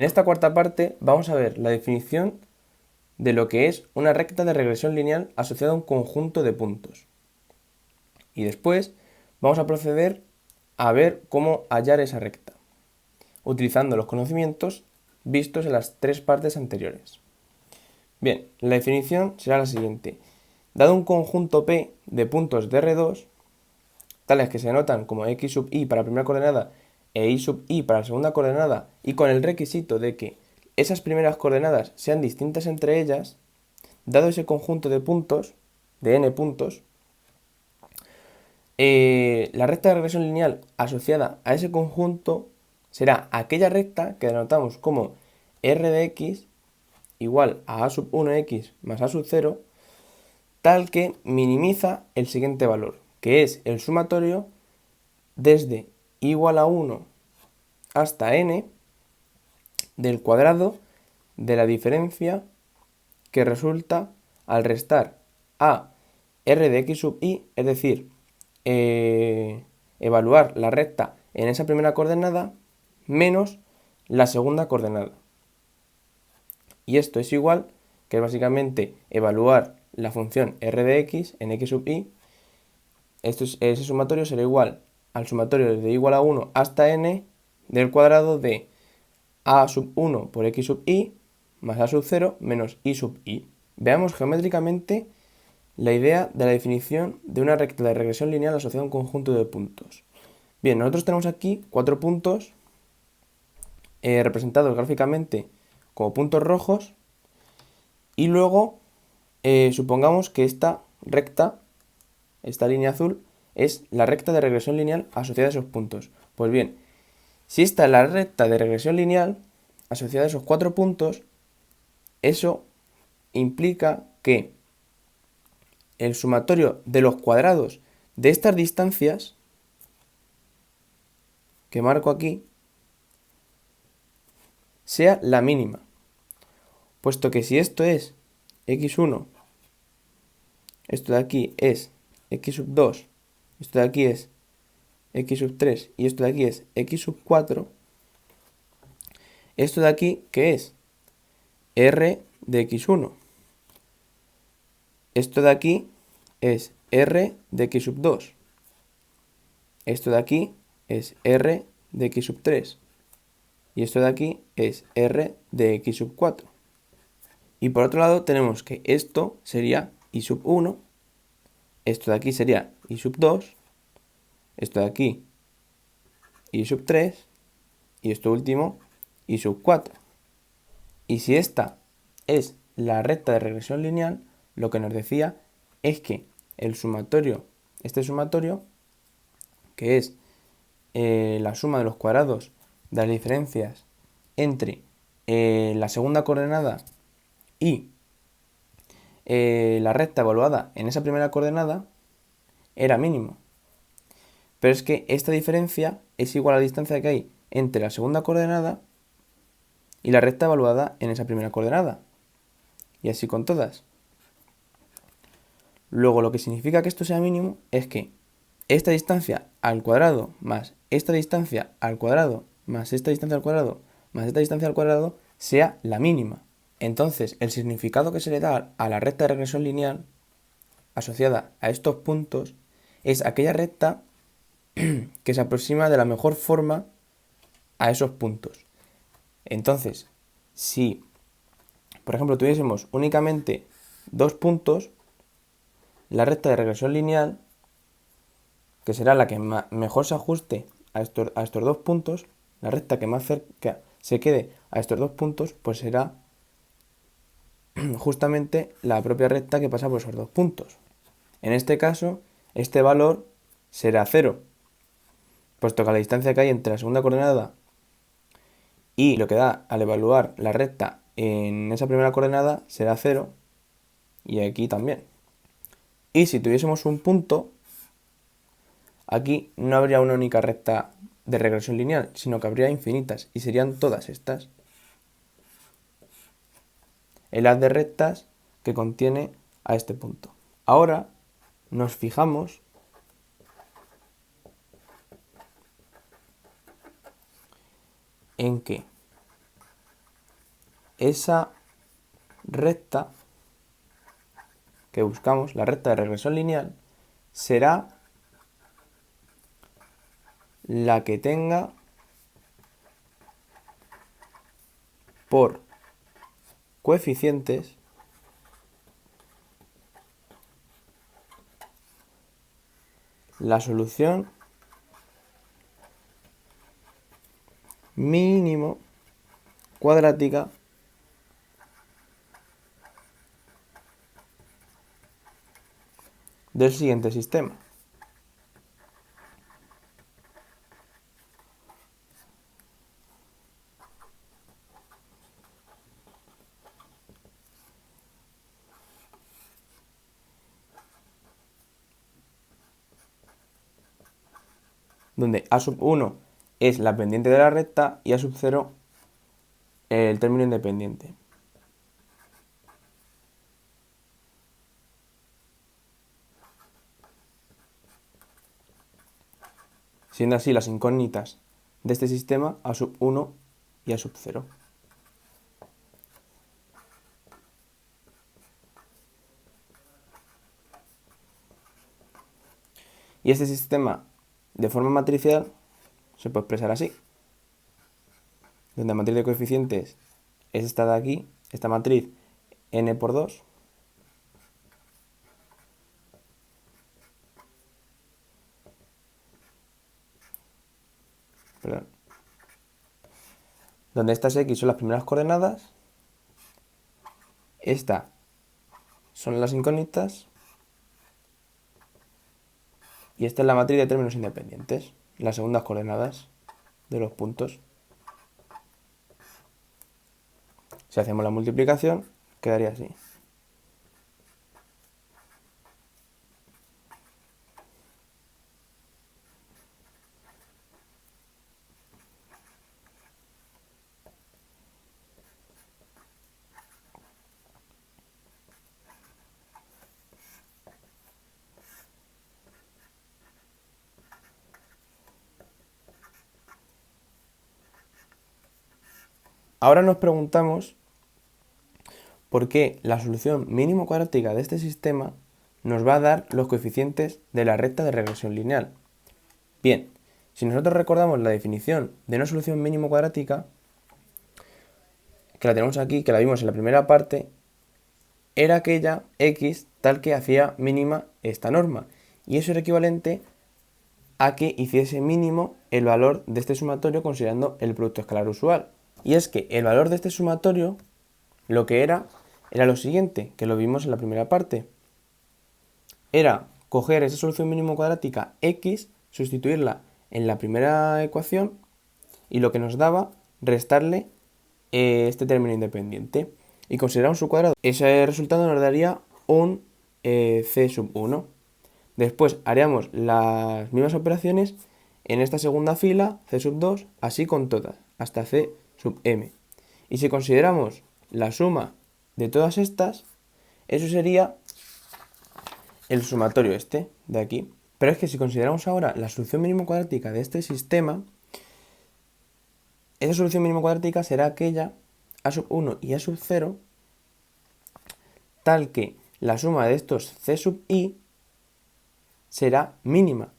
En esta cuarta parte vamos a ver la definición de lo que es una recta de regresión lineal asociada a un conjunto de puntos. Y después vamos a proceder a ver cómo hallar esa recta, utilizando los conocimientos vistos en las tres partes anteriores. Bien, la definición será la siguiente. Dado un conjunto P de puntos de R2, tales que se denotan como x sub i para la primera coordenada e y sub i para la segunda coordenada, y con el requisito de que esas primeras coordenadas sean distintas entre ellas, dado ese conjunto de puntos, de n puntos, la recta de regresión lineal asociada a ese conjunto será aquella recta que denotamos como r de x igual a sub 1x más a sub 0, tal que minimiza el siguiente valor, que es el sumatorio desde igual a 1 hasta n del cuadrado de la diferencia que resulta al restar a r de x sub i, es decir, evaluar la recta en esa primera coordenada menos la segunda coordenada. Y esto es igual que básicamente evaluar la función r de x en x sub i. Ese sumatorio será igual al sumatorio desde igual a 1 hasta n del cuadrado de a sub 1 por x sub i más a sub 0 menos y sub i. Veamos geométricamente la idea de la definición de una recta de regresión lineal asociada a un conjunto de puntos. Bien, nosotros tenemos aquí 4 puntos representados gráficamente como puntos rojos, y luego supongamos que esta recta, esta línea azul, es la recta de regresión lineal asociada a esos puntos. Pues bien, si esta es la recta de regresión lineal asociada a esos 4 puntos, eso implica que el sumatorio de los cuadrados de estas distancias que marco aquí sea la mínima, puesto que si esto es x1, esto de aquí es x sub 2, esto de aquí es x sub 3 y esto de aquí es x sub 4, esto de aquí, ¿qué es? R de x1. Esto de aquí es R de x sub 2. Esto de aquí es R de x sub 3. Y esto de aquí es R de x sub 4. Y por otro lado tenemos que esto sería y sub 1. Esto de aquí sería y sub 2. Esto de aquí y sub 3. Y esto último y sub 4. Y si esta es la recta de regresión lineal, lo que nos decía es que el sumatorio, este sumatorio, que es la suma de los cuadrados de las diferencias entre la segunda coordenada y la recta evaluada en esa primera coordenada, era mínimo. Pero es que esta diferencia es igual a la distancia que hay entre la segunda coordenada y la recta evaluada en esa primera coordenada. Y así con todas. Luego, lo que significa que esto sea mínimo es que esta distancia al cuadrado más esta distancia al cuadrado más esta distancia al cuadrado más esta distancia al cuadrado sea la mínima. Entonces, el significado que se le da a la recta de regresión lineal asociada a estos puntos es aquella recta que se aproxima de la mejor forma a esos puntos. Entonces, si, por ejemplo, tuviésemos únicamente dos puntos, la recta de regresión lineal, que será la que mejor se ajuste a estos dos puntos, la recta que más cerca se quede a estos dos puntos, pues será justamente la propia recta que pasa por esos dos puntos. En este caso, este valor será 0, puesto que la distancia que hay entre la segunda coordenada y lo que da al evaluar la recta en esa primera coordenada será 0, y aquí también. Y si tuviésemos un punto, aquí no habría una única recta de regresión lineal, sino que habría infinitas, y serían todas estas el haz de rectas que contiene a este punto. Ahora nos fijamos en que esa recta que buscamos, la recta de regresión lineal, será la que tenga por coeficientes la solución mínimo cuadrática del siguiente sistema. Donde a sub 1 es la pendiente de la recta y a sub 0 el término independiente. Siendo así las incógnitas de este sistema a sub 1 y a sub 0. Y este sistema de forma matricial se puede expresar así, donde la matriz de coeficientes es esta de aquí, esta matriz n por 2, perdón, donde estas x son las primeras coordenadas, estas son las incógnitas y esta es la matriz de términos independientes, las segundas coordenadas de los puntos. Si hacemos la multiplicación, quedaría así. Ahora nos preguntamos por qué la solución mínimo cuadrática de este sistema nos va a dar los coeficientes de la recta de regresión lineal. Bien, si nosotros recordamos la definición de una solución mínimo cuadrática, que la tenemos aquí, que la vimos en la primera parte, era aquella x tal que hacía mínima esta norma. Y eso era equivalente a que hiciese mínimo el valor de este sumatorio considerando el producto escalar usual. Y es que el valor de este sumatorio, lo que era lo siguiente, que lo vimos en la primera parte. Era coger esa solución mínimo cuadrática x, sustituirla en la primera ecuación y lo que nos daba, restarle este término independiente y considerar un subcuadrado. Ese resultado nos daría un c sub 1. Después haríamos las mismas operaciones en esta segunda fila, c sub 2, así con todas, hasta c sub m. Y si consideramos la suma de todas estas, eso sería el sumatorio este de aquí. Pero es que si consideramos ahora la solución mínimo cuadrática de este sistema, esa solución mínimo cuadrática será aquella a sub 1 y a sub 0, tal que la suma de estos c sub i será mínima.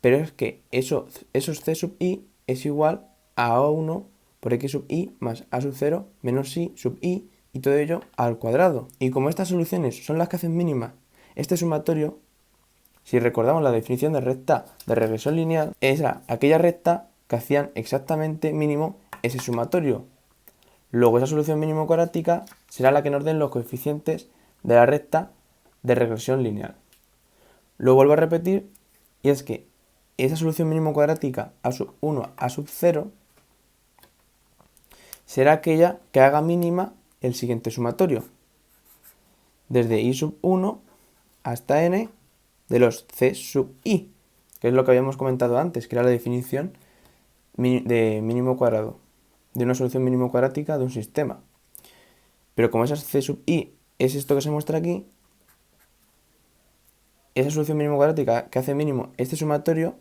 Pero es que esos c sub i es igual a a1 por x sub i más a sub 0 menos i sub i y todo ello al cuadrado. Y como estas soluciones son las que hacen mínima este sumatorio, si recordamos la definición de recta de regresión lineal, era aquella recta que hacían exactamente mínimo ese sumatorio. Luego esa solución mínimo cuadrática será la que nos den los coeficientes de la recta de regresión lineal. Lo vuelvo a repetir, y es que esa solución mínimo cuadrática a sub 1 a sub 0 será aquella que haga mínima el siguiente sumatorio, desde i sub 1 hasta n de los c sub i, que es lo que habíamos comentado antes, que era la definición de mínimo cuadrado, de una solución mínimo cuadrática de un sistema. Pero como esa c sub i es esto que se muestra aquí, esa solución mínimo cuadrática que hace mínimo este sumatorio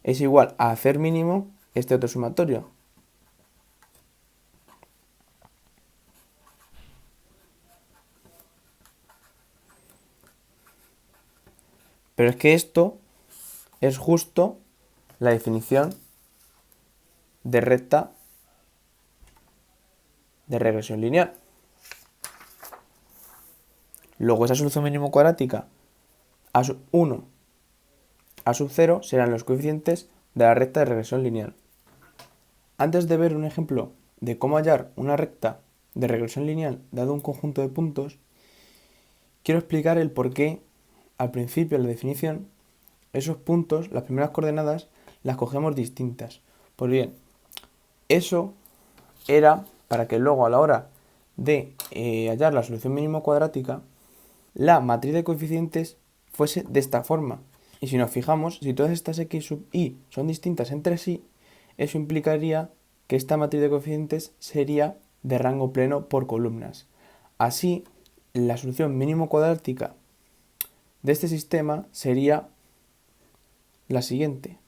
es igual a hacer mínimo este otro sumatorio. Pero es que esto es justo la definición de recta de regresión lineal. Luego esa solución mínimo cuadrática a sub 1, a sub 0 serán los coeficientes de la recta de regresión lineal. Antes de ver un ejemplo de cómo hallar una recta de regresión lineal dado un conjunto de puntos, quiero explicar el por qué al principio de la definición esos puntos, las primeras coordenadas, las cogemos distintas. Pues bien, eso era para que luego a la hora de hallar la solución mínimo cuadrática, la matriz de coeficientes fuese de esta forma. Y si nos fijamos, si todas estas x sub i son distintas entre sí, eso implicaría que esta matriz de coeficientes sería de rango pleno por columnas. Así, la solución mínimo cuadrática de este sistema sería la siguiente.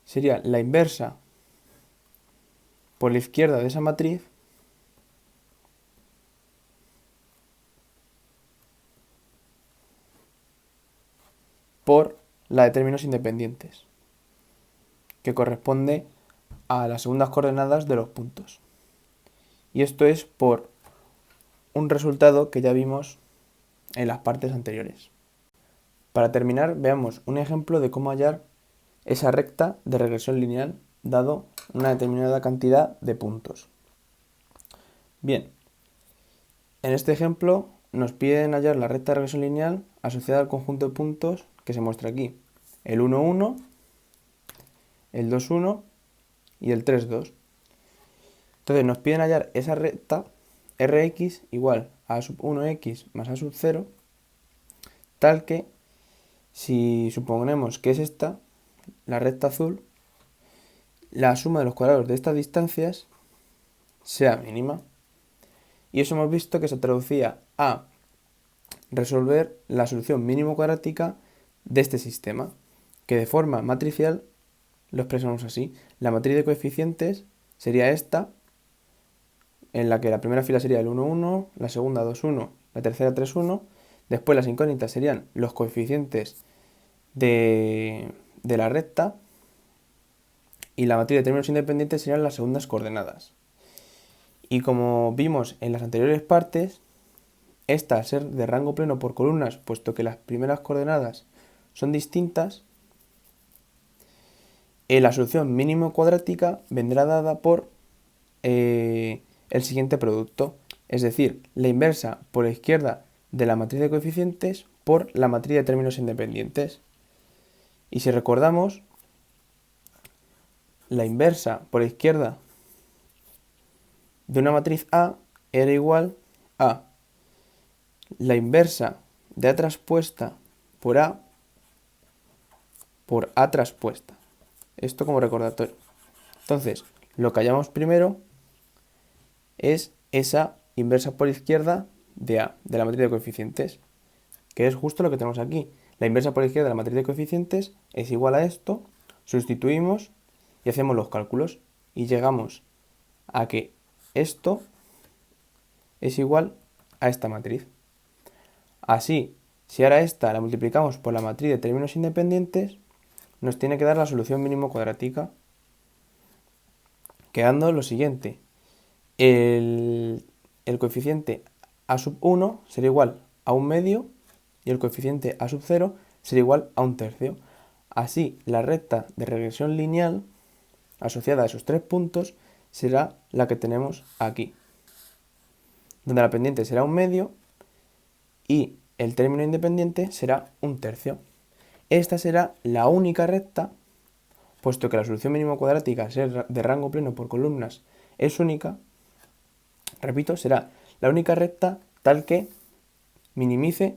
Sería la inversa por la izquierda de esa matriz por la de términos independientes, que corresponde a las segundas coordenadas de los puntos. Y esto es por un resultado que ya vimos en las partes anteriores. Para terminar, veamos un ejemplo de cómo hallar esa recta de regresión lineal dado una determinada cantidad de puntos. Bien, en este ejemplo nos piden hallar la recta de regresión lineal asociada al conjunto de puntos que se muestra aquí. El 1, 1, el 2, 1 y el 3, 2. Entonces nos piden hallar esa recta Rx igual a sub 1x más a sub 0, tal que si suponemos que es esta, la recta azul, la suma de los cuadrados de estas distancias sea mínima. Y eso hemos visto que se traducía a resolver la solución mínimo cuadrática de este sistema, que de forma matricial lo expresamos así. La matriz de coeficientes sería esta, en la que la primera fila sería el 1, 1, la segunda 2, 1, la tercera 3, 1. Después las incógnitas serían los coeficientes de la recta y la matriz de términos independientes serían las segundas coordenadas. Y como vimos en las anteriores partes, esta al ser de rango pleno por columnas, puesto que las primeras coordenadas son distintas, la solución mínimo cuadrática vendrá dada por el siguiente producto, es decir, la inversa por la izquierda de la matriz de coeficientes por la matriz de términos independientes. Y si recordamos, la inversa por la izquierda de una matriz A era igual a la inversa de A traspuesta por A traspuesta. Esto como recordatorio. Entonces, lo que hallamos primero es esa inversa por izquierda de A, de la matriz de coeficientes, que es justo lo que tenemos aquí. La inversa por izquierda de la matriz de coeficientes es igual a esto, sustituimos y hacemos los cálculos y llegamos a que esto es igual a esta matriz. Así, si ahora esta la multiplicamos por la matriz de términos independientes, nos tiene que dar la solución mínimo cuadrática, quedando lo siguiente. El coeficiente a sub 1 sería igual a 1 medio y el coeficiente a sub 0 sería igual a 1 tercio. Así, la recta de regresión lineal asociada a esos tres puntos será la que tenemos aquí, donde la pendiente será 1 medio y el término independiente será 1 tercio. Esta será la única recta, puesto que la solución mínimo cuadrática al ser de rango pleno por columnas es única, repito, será la única recta tal que minimice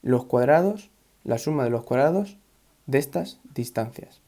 los cuadrados, la suma de los cuadrados de estas distancias.